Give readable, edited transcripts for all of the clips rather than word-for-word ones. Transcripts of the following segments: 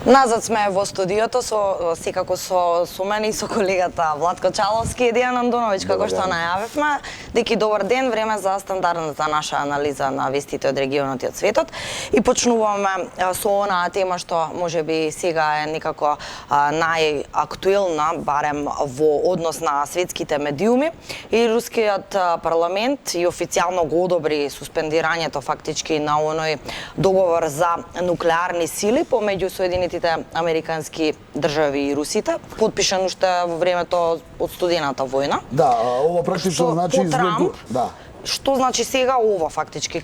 Назад сме во студиото секако со мене и со колегата Владко Чаловски и Дијан Андоновиќ, како што најавивме. Деки добар ден, време за стандардната наша анализа на вестите од регионот и од светот. И почнуваме со онаа тема што можеби сега е некако најактуелна, барем во однос на светските медиуми. И рускиот парламент и официјално го одобри суспендирањето фактички на оној договор за нуклеарни сили помеѓу Соединетите американски држави и Русите, подпишан уште во времето од студената војна. Да, ова практично значи Трамп, да. Што значи сега ова фактички?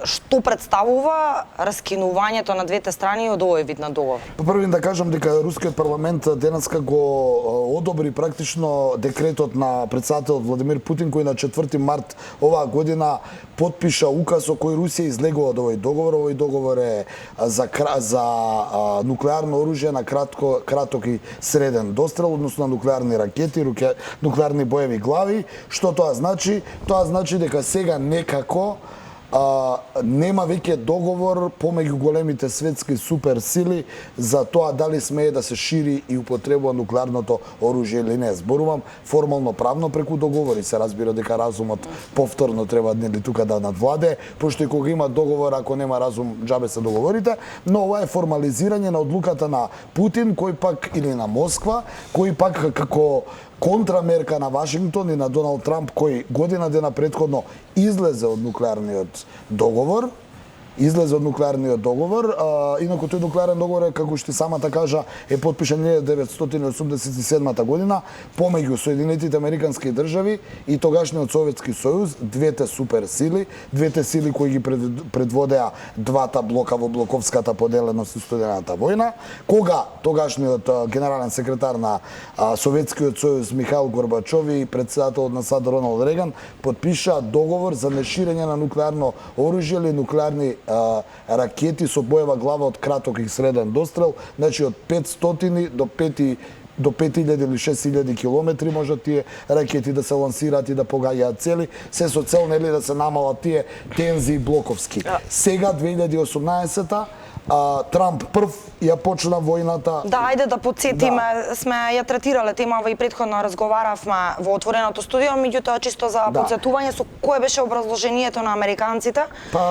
Што представува раскинувањето на двете страни од овој вид на договор? Првин да кажам дека рускиот парламент денеска го одобри практично декретот на председателот Владимир Путин, кој на 4 март оваа година потпиша указ со кој Русија излегува од овој договор. Овој договор е за нуклеарно оружје на краток и среден дострел, односно нуклеарни ракети, нуклеарни боеви глави. Што тоа значи? Тоа значи дека сега некако нема веќе договор помеѓу големите светски суперсили за тоа дали смее да се шири и употребува нуклеарното оружје или не. Зборувам формално правно преку договори. Се разбира дека разумот повторно треба нели тука да надвладе, пошто и кога има договор, ако нема разум, џабе се договорите, но ова е формализирање на одлуката на Путин, кој пак или на Москва, кој пак како контрамерка на Вашингтон и на Доналд Трамп, кој година дена претходно излезе од нуклеарниот договор, инаку тој нуклеарен договор е, како што самата кажа, е потпишан 1987 година помеѓу Соединетите американски држави и тогашниот Советски сојуз, двете суперсили, двете сили кои ги предводеа двата блока во блоковската поделеност и студената војна, кога тогашниот генерален секретар на Советскиот сојуз Михаил Горбачов и председателот на САД Роналд Реган потпишаа договор за неширење на нуклеарно оружје или нуклеарни ракети со боева глава од краток и среден дострел, значи од 500 до 5000 или 6000 километри можат тие ракети да се лансираат и да погаѓаат цели, се со цел нели да се намалат тие тензии блоковски. Сега 2018-та Трамп прв ја почна војната. Да, ајде да подсетиме, сме ја третирале темава и претходно разговаравме во отвореното студио, меѓутоа чисто за подсетување со кое беше образложението на американците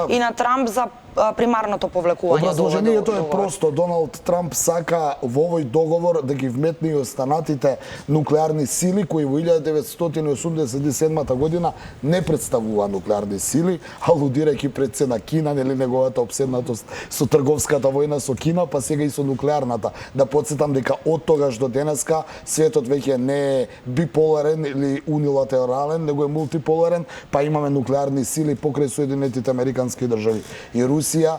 и на Трамп за примарното повлекување. Образложението е просто. Доналд Трамп сака во овој договор да ги вметне и останатите нуклеарни сили кои во 1987 година не представува нуклеарни сили, алудирајќи пред се на Кина, нели неговата обседнатост со трговската војна со Кина, па сега и со нуклеарната. Да подсетам дека од тогаш до денеска светот веќе не е биполарен или унилатерален, него е мултиполарен, па имаме нуклеарни сили покрај Соединетите американски држави и Русија,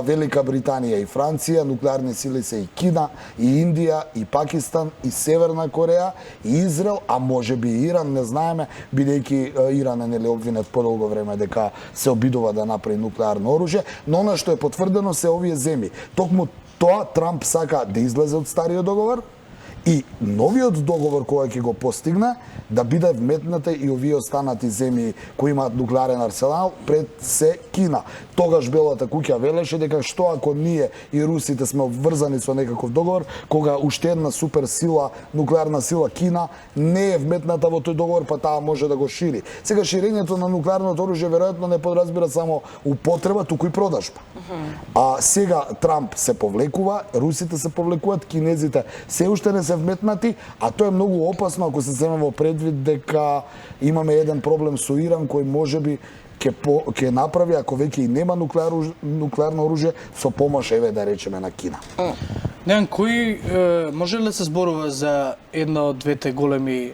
Велика Британија и Франција, нуклеарни сили се и Кина, и Индија, и Пакистан, и Северна Кореја, и Израел, а можеби и Иран, не знаеме, бидејќи Иран е нели обвинет подолго време дека се обидува да направи нуклеарно оружје, но она што е потврдено се овие земји. Токму тоа Трамп сака да излезе од стариот договор и новиот договор кој ќе го постигне да биде вметната и овие останати земји кои имаат нуклеарен арсенал пред се Кина. Тогаш Белата куќа велеше дека што ако ние и русите сме обврзани со некаков договор, кога уште една суперсила, нуклеарна сила Кина не е вметната во тој договор, па таа може да го шири. Сега ширењето на нуклеарното оружје веројатно не подразбира само употреба, туку и продажба. А сега Трамп се повлекува, русите се повлекуваат, кинезите се уште не се вметнати, а тоа е многу опасно ако се земе во предвид дека имаме еден проблем со Иран кој можеби ќе направи, ако веќе и нема нуклеарно оружје, со помош, еве да речеме, на Кина. Дејан, кој може ли да се зборува за една од двете големи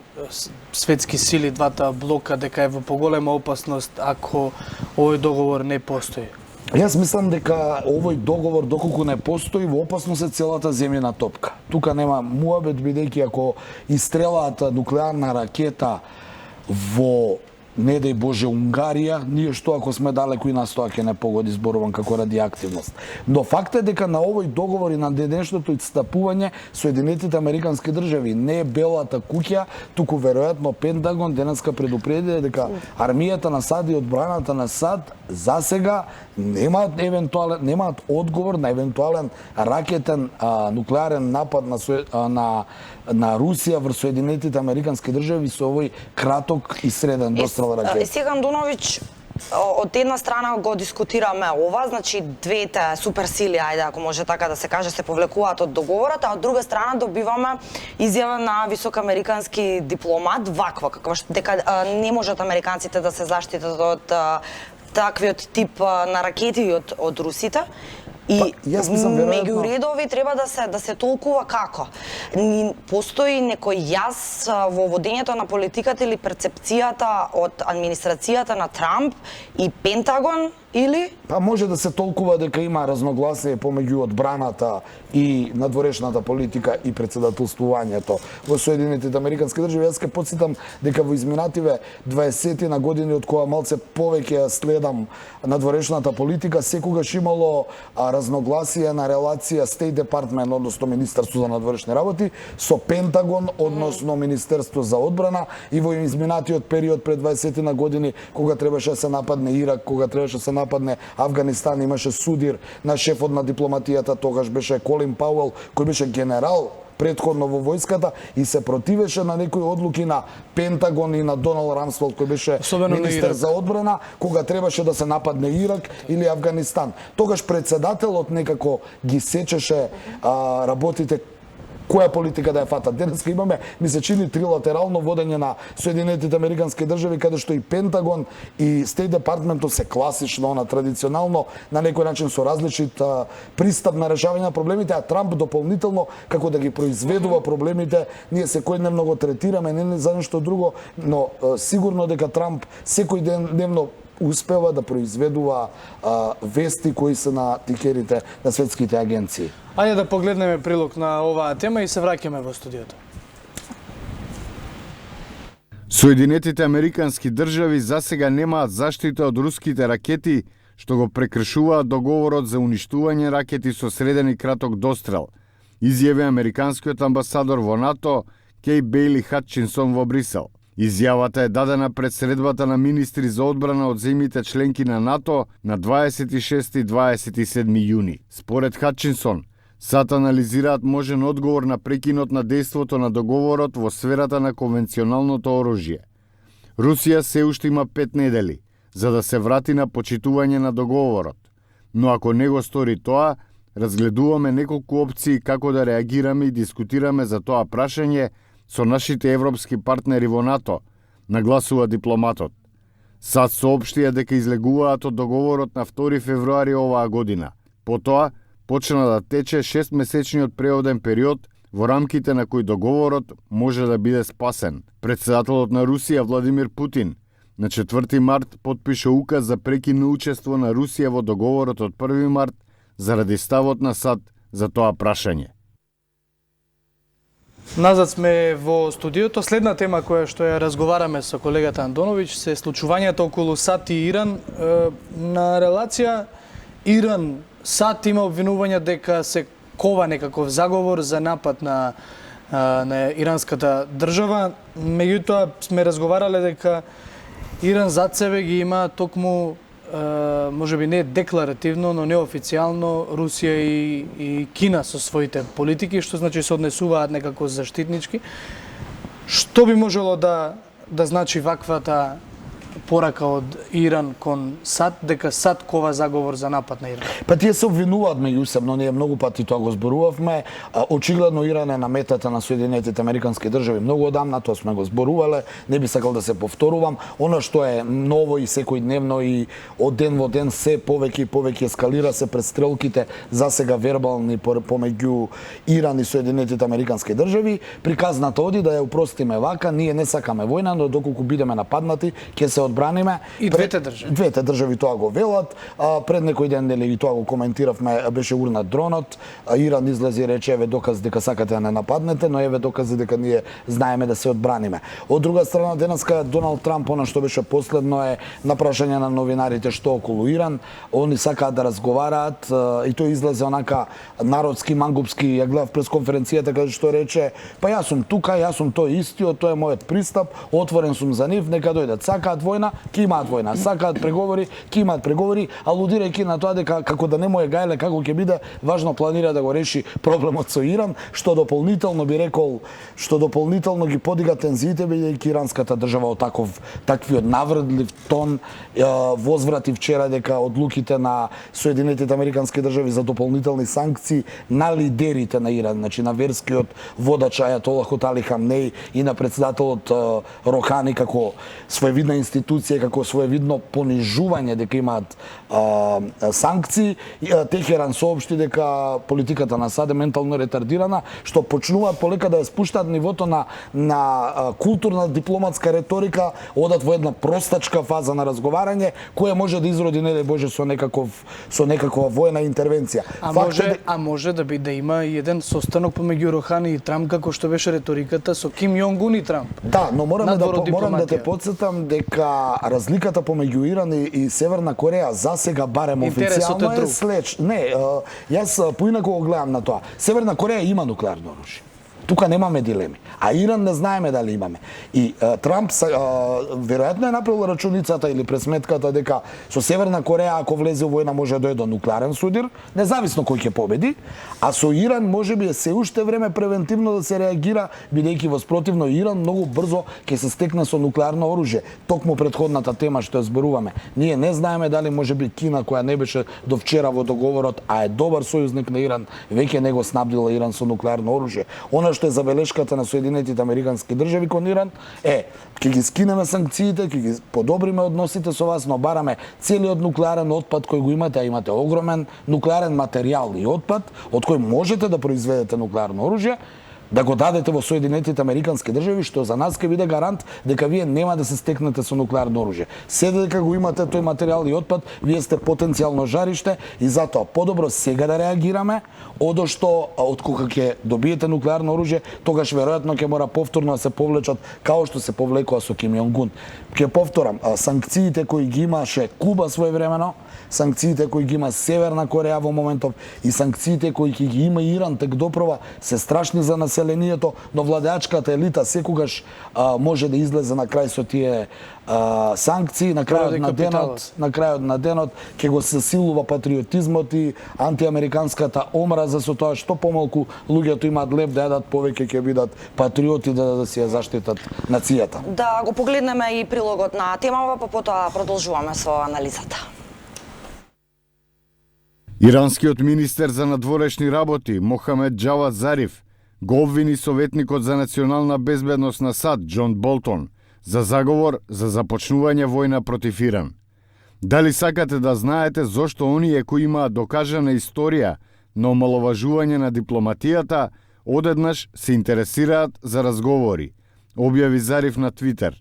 светски сили, двата блока, дека е во поголема опасност ако овој договор не постои? Јас мислам дека овој договор, доколку не постои, во опасност е целата земјина топка. Тука нема муабет, бидејќи ако истрелаат нуклеарна ракета во не дај Боже Унгарија, ние што ако сме далеку и нас тоа ќе не погоди, зборувам како радиоактивност. Но факт е дека на овој договор и на денешното отстапување Соединетите американски држави не е Белата куќа, туку веројатно Пентагон денеска предупреди дека армијата на САД и одбраната на САД за сега немаат одговор на евентуален ракетен нуклеарен напад на Русија врз Соединетите Американски држави со овој краток и среден дострел ракети. Сега Андоновиќ, од една страна го дискутираме ова, значи двете суперсили, ајде ако може така да се каже, се повлекуваат од договорот, а од друга страна добиваме изјава на висок американски дипломат ваква, дека не можат американците да се заштитат од таквиот тип на ракети од русите. И меѓу редови треба да се толкува како. Постои некој јас во водењето на политиката или перцепцијата од администрацијата на Трамп и Пентагон или? Па може да се толкува дека има разногласие помеѓу одбраната и надворешната политика и председателствувањето во Соединетите Американски држави. Јас ќе потсетам дека во изминативе 20 на години од кога малце повеќе следам надворешната политика, секогаш имало разногласие на релација State Department, односно Министерство за надворешни работи, со Пентагон, односно Министерство за одбрана, и во изминатиот период пред 20 на години, кога требаше да се нападне Ирак, кога требаше да се нападне Афганистан, имаше судир на шефот на дипломатијата, тогаш беше Колин Пауел, кој беше генерал претходно во војската и се противеше на некои одлуки на Пентагон и на Доналд Рамсфелд, кој беше министер за одбрана, кога требаше да се нападне Ирак или Афганистан. Тогаш председателот некако ги сечеше работите која политика да ја фата. Денеска имаме, ми се чини, трилатерално водење на Соединетите Американски држави, каде што и Пентагон и State Department се класично, традиционално, на некој начин со различит пристап на решавање на проблемите, а Трамп дополнително, како да ги произведува проблемите, ние секојдневно го третираме, не за нешто друго, но сигурно дека Трамп секој дневно успева да произведува вести кои се на тикерите на светските агенции. Ајде да погледнеме прилог на оваа тема и се враќаме во студиото. Соединетите Американски држави засега немаат заштита од руските ракети, што го прекршуваат договорот за уништување ракети со среден и краток дострел, изјави американскиот амбасадор во НАТО Кей Бејли Хатчинсон во Брисел. Изјавата е дадена пред средбата на министри за одбрана од земјите членки на НАТО на 26 и 27 јуни. Според Хатчинсон, САД анализираат можен одговор на прекинот на дејството на договорот во сферата на конвенционалното оружје. Русија се уште има 5 недели за да се врати на почитување на договорот, но ако не го стори тоа, разгледуваме неколку опции како да реагираме и дискутираме за тоа прашање со нашите европски партнери во НАТО, нагласува дипломатот. САД соопштија дека излегуваат од договорот на 2 февруари оваа година. Потоа, почна да тече 6-месечниот преоден период во рамките на кој договорот може да биде спасен. Председателот на Русија Владимир Путин на 4 март потпише указ за прекин на учество на Русија во договорот од 1 март заради ставот на САД за тоа прашање. Назад сме во студиото. Следна тема која што ја разговараме со колегата Андоновиќ се случувањата околу САД и Иран. На релација Иран-САД има обвинувања дека се кова некаков заговор за напад на иранската држава. Меѓутоа сме разговарале дека Иран зад себе ги има токму можеби не декларативно, но неофицијално Русија и Кина со своите политики, што значи се однесуваат некако заштитнички. Што би можело да значи ваквата порака од Иран кон САД, дека САД кова заговор за напад на Иран? Па тие се обвинуваат меѓусебно, ние многу пати тоа го зборувавме. Очигледно Иран е на метата на Соединетите Американски држави многу одамна, тоа сме го зборувале, не би сакал да се повторувам. Она што е ново и секојдневно и од ден во ден се повеќе и повеќе ескалира се престрелките засега вербални помеѓу Иран и Соединетите Американски држави. Приказната оди да ја упростиме вака, ние не сакаме војна, но доколку бидеме нападнати, ќе се одбраниме. И двете држави. Двете држави тоа го велат. Пред некој ден и тоа го коментиравме, беше урнат дронот. Иран излезе и рече еве доказ дека сакате да не нападнете, но еве докази дека ние знаеме да се одбраниме. Од друга страна, денеска Доналд Трамп, она што беше последно е на прашање на новинарите што околу Иран, они сакаат да разговараат и тој излезе онака народски, мангупски, ја гледав пресконференцијата каде што рече, па јас сум тука, јас сум тој истиот, тоа е мојот пристап, отворен сум за нив, нека дојдат. Сакаат војна, војна, ќе имаат војна. Сакаат преговори, ќе имаат преговори, алудирајќи на тоа дека како да не му е гајле како ќе биде, важно планира да го реши проблемот со Иран, што дополнително би рекол, што дополнително ги подига тензиите, бидејќи иранската држава од таквиот наврдлив тон возврати вчера дека одлуките на Соединетите Американски држави за дополнителни санкции на лидерите на Иран, значи на верскиот водач Ајатолах Али Хамнеи и на председателот Рохани како своевидна институција, како своевидно понижување дека имаат санкции. Техеран соопшти дека политиката на САД е ментално ретардирана, што почнуваат полека да ја спуштаат нивото на културна дипломатска риторика, одат во една простачка фаза на разговарање, која може да изроди не Боже со некаква војна интервенција. Може да има и еден состанок помеѓу Рохани и Трамп, како што беше риториката со Ким Јонг Ун и Трамп. Да, но морам да те потсетам дека разликата помеѓу Иран и Северна Кореја за сега барем официјално е следч. Не, јас поинаку го гледам на тоа. Северна Кореја има нуклеарно оружје. Тука немаме дилеми. А Иран не знаеме дали имаме. И Трамп веројатно е направил рачуницата или пресметката дека со Северна Кореја ако влезе во војна може да дојде до нуклеарен судир, независно кој ќе победи, а со Иран можеби е се уште време превентивно да се реагира, бидејќи во спротивно Иран многу брзо ќе се стекне со нуклеарно оружје. Токму претходната тема што ја зборуваме. Ние не знаеме дали можеби Кина, која не беше до вчера во договорот, а е добар сојузник на Иран, веќе не го снабдила Иран со нуклеарно оружје. Она што е забелешката на Соединетите Американски држави кон Иран е ќе ги скинеме санкциите, ќе ги подобриме односите со вас, но бараме целиот нуклеарен отпад кој го имате, а имате огромен нуклеарен материјал и отпад од кој можете да произведете нуклеарно оружје, да го дадете во Соединетите Американски држави, што за нас ќе биде гарант дека вие нема да се стекнете со нуклеарно оружје. Седе дека го имате тој материјал и отпад, вие сте потенцијално жариште и затоа подобро сега да реагираме, одошто од кога ќе добиете нуклеарно оружје, тогаш веројатно ќе мора повторно да се повлечат као што се повлекува со Ким Јонг Ун. Ќе повторам, санкциите кои ги имаше Куба своевремено, санкциите кои ги има Северна Кореја во моментов и санкциите кои ќе ги има Иран тек допрова се страшни за населението, но владеачката елита секогаш може да излезе на крај со тие санкции, на крајот на денот ќе го засилува патриотизмот и антиамериканската омраза со тоа што помалку луѓето имаат леп да јадат, повеќе ќе бидат патриоти да си ја заштитат нацијата. Да го погледнеме и прилогот на темава, па потоа продолжуваме со анализата. Иранскиот министер за надворешни работи Мохамед Џавад Зариф го обвини советникот за национална безбедност на САД Џон Болтон за заговор за започнување војна против Иран. Дали сакате да знаете зошто оние кои имаат докажана историја на омаловажување на дипломатијата одеднаш се интересираат за разговори, објави Зариф на Твитер.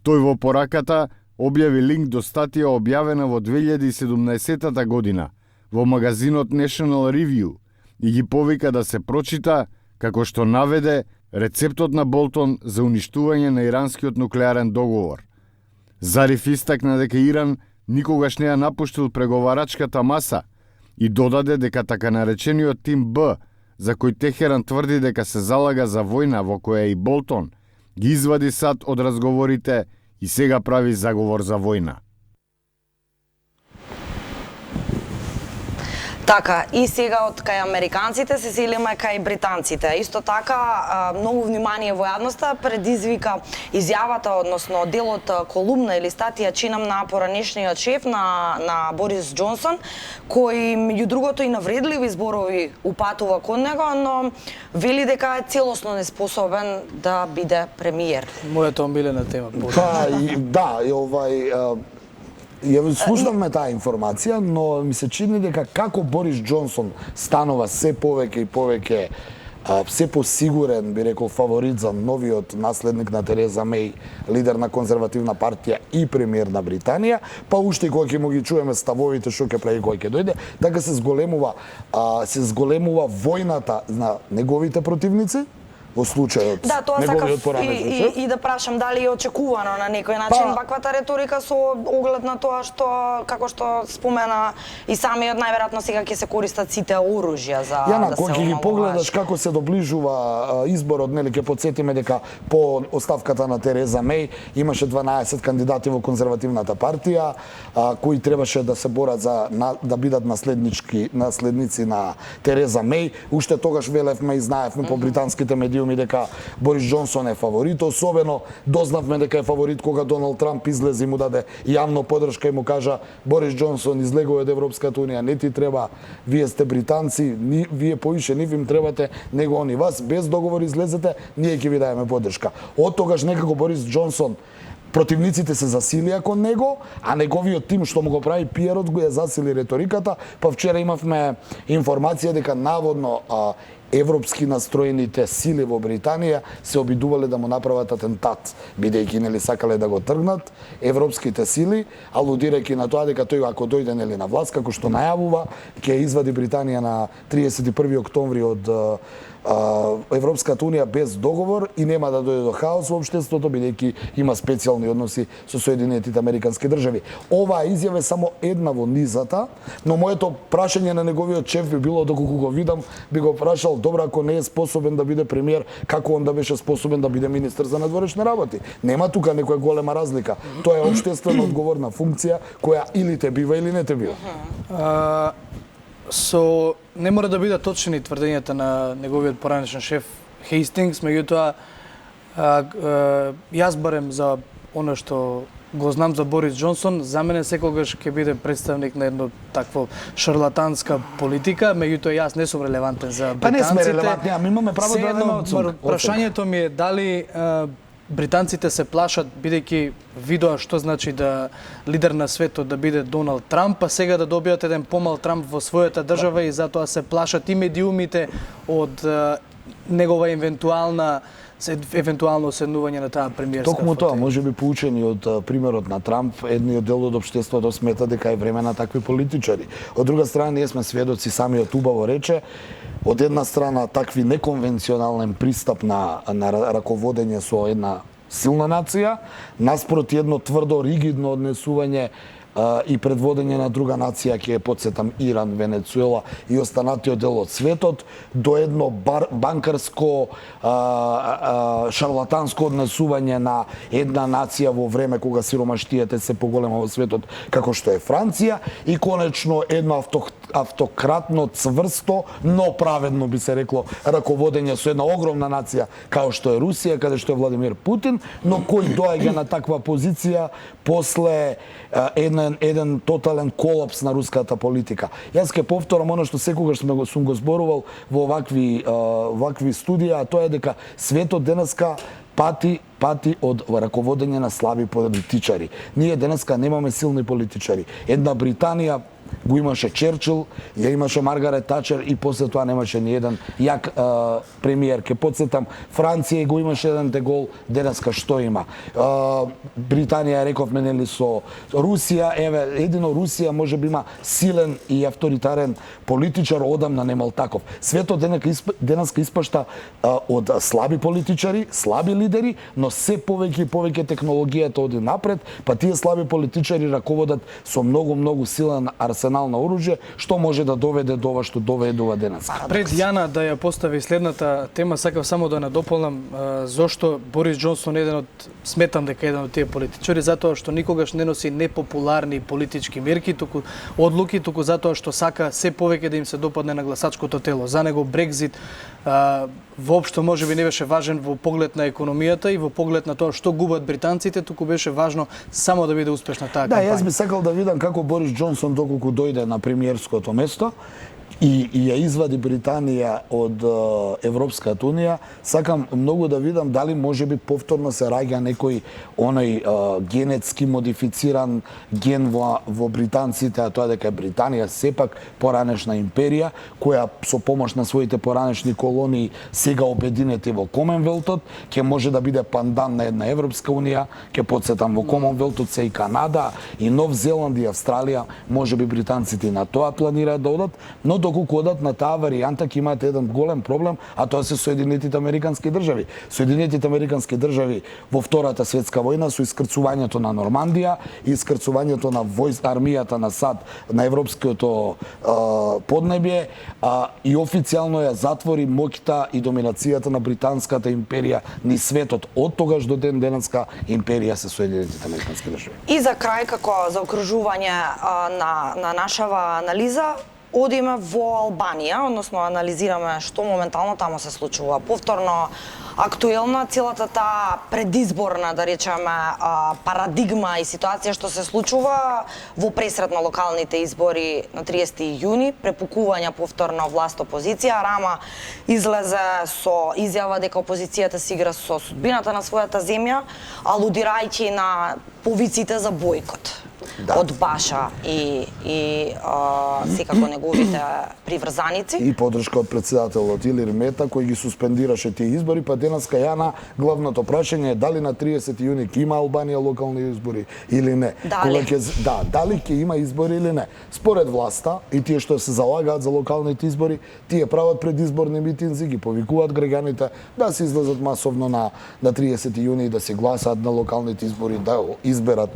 Тој во пораката објави линк до статија објавена во 2017 година во магазинот National Review и ги повика да се прочита како што наведе рецептот на Болтон за уништување на иранскиот нуклеарен договор. Зариф истакна дека Иран никогаш не ја напуштил преговарачката маса и додаде дека така наречениот тим Б, за кој Техеран тврди дека се залага за војна во која и Болтон, ги извади САД од разговорите и сега прави заговор за војна. Така, и сега од кај американците се селиме кај британците. Исто така, многу внимание во јавноста предизвика изјавата, односно делот колумна или статија чинам на поранешниот шеф на Борис Џонсон, кој меѓу другото и навредливи зборови упатува кон него, но вели дека е целосно неспособен да биде премиер. Мојата омилена тема. Да, ја слушнавме таа информација, но ми се чини дека како Борис Џонсон станува се повеќе и повеќе се посигурен, би рекол, фаворит за новиот наследник на Тереза Меј, лидер на конзервативна партија и премиер на Британија, па уште кога ќе му ги чуеме ставовите што ќе прави кога ќе дојде, така се зголемува војната на неговите противници, во случајот Да, тоа неговиот сакав поранешен шеф. и да прашам дали е очекувано на некој начин ваквата реторика со оглед на тоа што како што спомена и самиот најверојатно сега ќе се користат сите оружја за Јана, да се кога ги омаловажи. погледаш како се доближува изборот, нели ќе потсетиме дека по оставката на Тереза Меј имаше 12 кандидати во конзервативната партија кои требаше да се борат за да бидат наследници на Тереза Меј. Уште тогаш велевме и знаевме по британските медиуми дека Борис Џонсон е фаворит, особено дознавме дека е фаворит кога Доналд Трамп излезе и му даде јавно поддршка и му кажа: Борис Џонсон, излегува од Европската унија, не ти треба, вие сте британци, вие поише нив им требате него они вас, без договор излезете, ние ќе ви даеме поддршка. Од тогаш некако Борис Џонсон противниците се засилија кон него, а неговиот тим што му го прави пиерот го ја засили реториката, па вчера имавме информација дека наводно европски настроените сили во Британија се обидувале да му направат атентат, бидејќи нели сакале да го тргнат европските сили, алудирајќи на тоа дека тој ако дојде нели на власт, како што најавува, ќе извади Британија на 31 октомври од Европската унија без договор и нема да дојде до хаос во општеството, бидејќи има специјални односи со Соединетите Американски држави. Оваа изјава е само една во низата, но моето прашање на неговиот шеф би било, доколку го видам, би го прашал: добро, ако не е способен да биде премиер, како он да беше способен да биде министер за надворешни работи? Нема тука некоја голема разлика. Тоа е општествено одговорна функција која или те бива или не те бива. Не мора да бидат точни тврдењата на неговиот поранешен шеф Хейстингс, меѓутоа јас барем за оно што го знам за Борис Џонсон, за мене секогаш ќе биде представник на едно такво шарлатанска политика, меѓутоа јас не сум релевантен за британците. Па не сме релевантни, а ми имаме право да дадеме оценка. Прашањето ми е дали британците се плашат, бидејќи видоа што значи да лидер на светот да биде Доналд Трамп, а сега да добијат еден помал Трамп во својата држава и затоа се плашат и медиумите од негова евентуално седнување на таа премиерска Токму фотеја. тоа, можеби поучени од примерот на Трамп, едниот дел од општеството смета дека е време на такви политичари. Од друга страна, ние сме сведоци, самиот убаво рече, од една страна такви неконвенционален пристап на раководење со една силна нација, наспроти едно тврдо, ригидно однесување и предводење на друга нација, ќе потсетам Иран, Венецуела и останатиот дел од светот, до едно банкарско шарлатанско однесување на една нација во време кога сиромаштијата се поголема во светот, како што е Франција, и конечно едно автократно, цврсто, но праведно би се рекло раководење со една огромна нација како што е Русија, каде што е Владимир Путин, но кој доаѓа на таква позиција после еден тотален колапс на руската политика. Јас ќе повторам оно што секогаш сум го зборувал во вакви студија, а тоа е дека светот денеска пати од раководење на слаби политичари. Ние денеска немаме силни политичари. Една Британија го имаше Черчил, ја имаше Маргарет Тачер и после тоа немаше ни еден јак премиер. Ке потсетам, Франција го имаше еден Дегол, денеска што има? Британија, рековме, нели, со Русија, едино Русија може би има силен и авторитарен политичар, одамна немал таков. Светот денеска испашта од слаби политичари, слаби лидери, но се повеќе и повеќе технологијата оди напред, па тие слаби политичари раководат со многу силен арсенал на оружје, што може да доведе до ова што доведува денес. Пред Јана да ја постави следната тема, сакав само да надополнам зошто Борис Џонсон сметам дека еден од тие политичари, затоа што никогаш не носи непопуларни политички мерки, одлуки, туку затоа што сака се повеќе да им се допадне на гласачкото тело. За него Брекзит воопшто можеби не беше важен во поглед на економијата и во поглед на тоа што губат британците, туку беше важно само да биде успешна таа кампања. Да, јас би сакал да видам како Борис Џонсон доколку дојде на премиерското место и ја извади Британија од Европската унија, сакам многу да видам дали можеби повторно се раѓа некој оној генетски модифициран ген во британците, а тоа дека Британија сепак поранешна империја, која со помош на своите поранешни колонии сега обединети во Коменвелтот, ќе може да биде пандан на една Европска унија, ќе потсетам во Коменвелтот се и Канада, и Нов Зеланд и Австралија, можеби британците и на тоа планираат да одат, но Додоку кодат на таа варијанта ќе имаат еден голем проблем, а тоа се Соединетите Американски држави. Соединетите Американски држави во Втората светска војна со искрцувањето на Нормандија и искрцувањето на армијата на САД на европското поднебје и официјално ја затвори моќта и доминацијата на британската империја ни светот. Од тогаш до ден денеска империја се Соединетите Американски држави. И за крај, како заокружување на нашава анализа, одиме во Албанија, односно анализираме што моментално таму се случува. Повторно актуелна целата таа предизборна, да речеме, парадигма и ситуација што се случува во пресред на локалните избори на 30 јуни, препукување повторно власт опозиција. Рама излезе со изјава дека опозицијата се игра со судбината на својата земја, алудирајќи на повиците за бојкот. Да. Од Баша и секако неговите приврзаници. И подршка од председателот Илир Мета, кој ги суспендираше тие избори, па денеска Јана, главното прашање е дали на 30 јуни ќе има Албанија локални избори или не. Дали? Дали ќе има избори или не. Според власта и тие што се залагаат за локалните избори, тие прават предизборни митинзи, ги повикуваат граѓаните да се излезат масовно на 30 јуни и да се гласаат на локалните избори, да изберат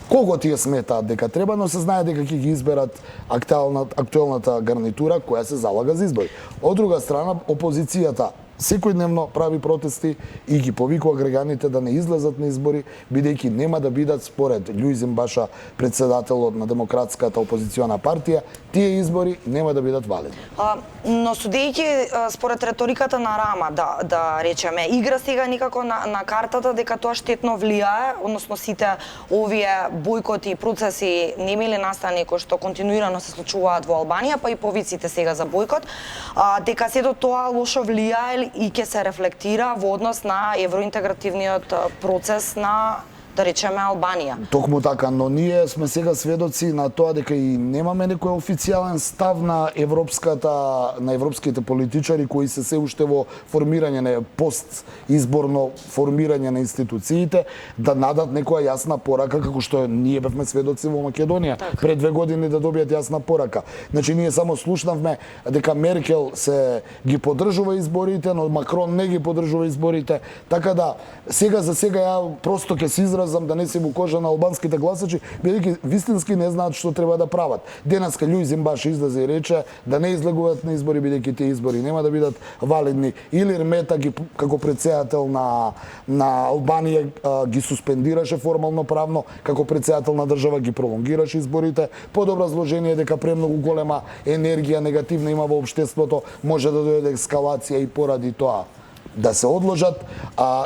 кого тие сметаат дека треба, но се знае дека ќе ги изберат актуелната гарнитура која се залага за избори. Од друга страна, опозицијата секојдневно прави протести и ги повикува граѓаните да не излезат на избори, бидејќи нема да бидат според Љујзин Баша, председателот на Демократската опозициона партија, тие избори нема да бидат валидни. Но судејќи според реториката на Рама, да речеме, игра сега никако на картата дека тоа штетно влијае, односно сите овие бојкоти и процеси немили настани кои што континуирано се случуваат во Албанија, па и повиците сега за бојкот, дека сето тоа лошо влијае и ќе се рефлектира во однос на евроинтегративниот процес на, да речеме, Албанија. Токму така, но ние сме сега сведоци на тоа дека и немаме некој официјален став на европските политичари кои се уште во формирање на постизборно формирање на институциите да надат некоја јасна порака како што ние бевме сведоци во Македонија пред 2 години да добијат јасна порака. Значи ние само слушнавме дека Меркел се ги поддржува изборите, но Макрон не ги поддржува изборите, така да сега за сега ја просто ќе се изразам да не се во кожа на албанските гласачи, бидејќи вистински не знаат што треба да прават. Денеска Љујзин Баша излезе и рече да не излегуваат на избори, бидејќи тие избори нема да бидат валидни. Илир Мета ги како председател на Албанија ги суспендираше формално правно, како председател на држава ги пролонгираше изборите, под образложение дека премногу голема енергија негативна има во општеството, може да дојде ескалација и поради тоа да се одложат.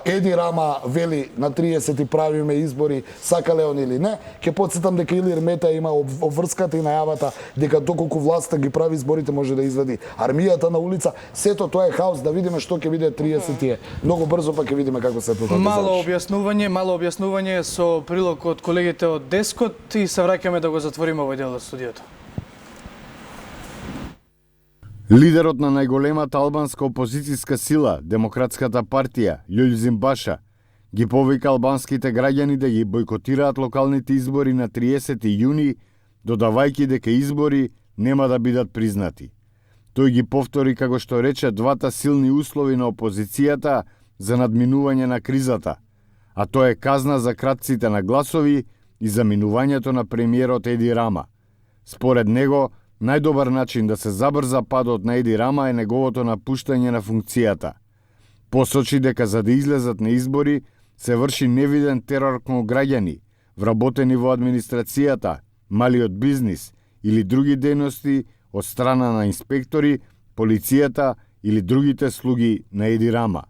Еди Рама вели на 30 правиме избори, сакале он или не. Ќе потсетам дека Илир Мета има обврската и најавата дека доколку власта ги прави изборите може да изведи армијата на улица. Сето тоа е хаос, да видиме што ќе биде 30-тие. Многу брзо па ќе видиме како се тоа. Мало објаснување со прилог од колегите од Дескот и се враќаме да го затвориме овој дел од студиото. Лидерот на најголемата албанска опозицијска сила, Демократската партија, Љујзин Баша, ги повика албанските граѓани да ги бојкотираат локалните избори на 30 јуни, додавајќи дека избори нема да бидат признати. Тој ги повтори како што рече двата силни услови на опозицијата за надминување на кризата, а тоа е казна за кратците на гласови и заминувањето на премиерот Еди Рама. Според него, најдобар начин да се забрза падот на Еди Рама е неговото напуштање на функцијата. Посочи дека за да излезат на избори се врши невиден терор кон граѓани, вработени во администрацијата, малиот бизнис или други дејности од страна на инспектори, полицијата или другите слуги на Еди Рама.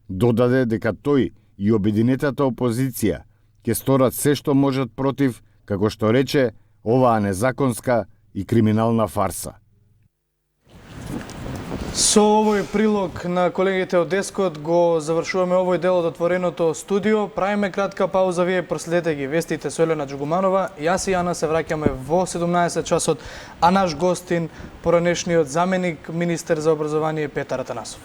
Додаде дека тој и обединетата опозиција ќе сторат се што можат против, како што рече, оваа незаконска и криминална фарса. Со овој прилог на колегите од Дескот го завршуваме овој дел од отвореното студио. Правиме кратка пауза, вие проследете ги вестите со Елена Џугуманова. Јас и Јана се враќаме во 17 часот, а наш гостин, поранешниот заменик министер за образование Петар Атанасов.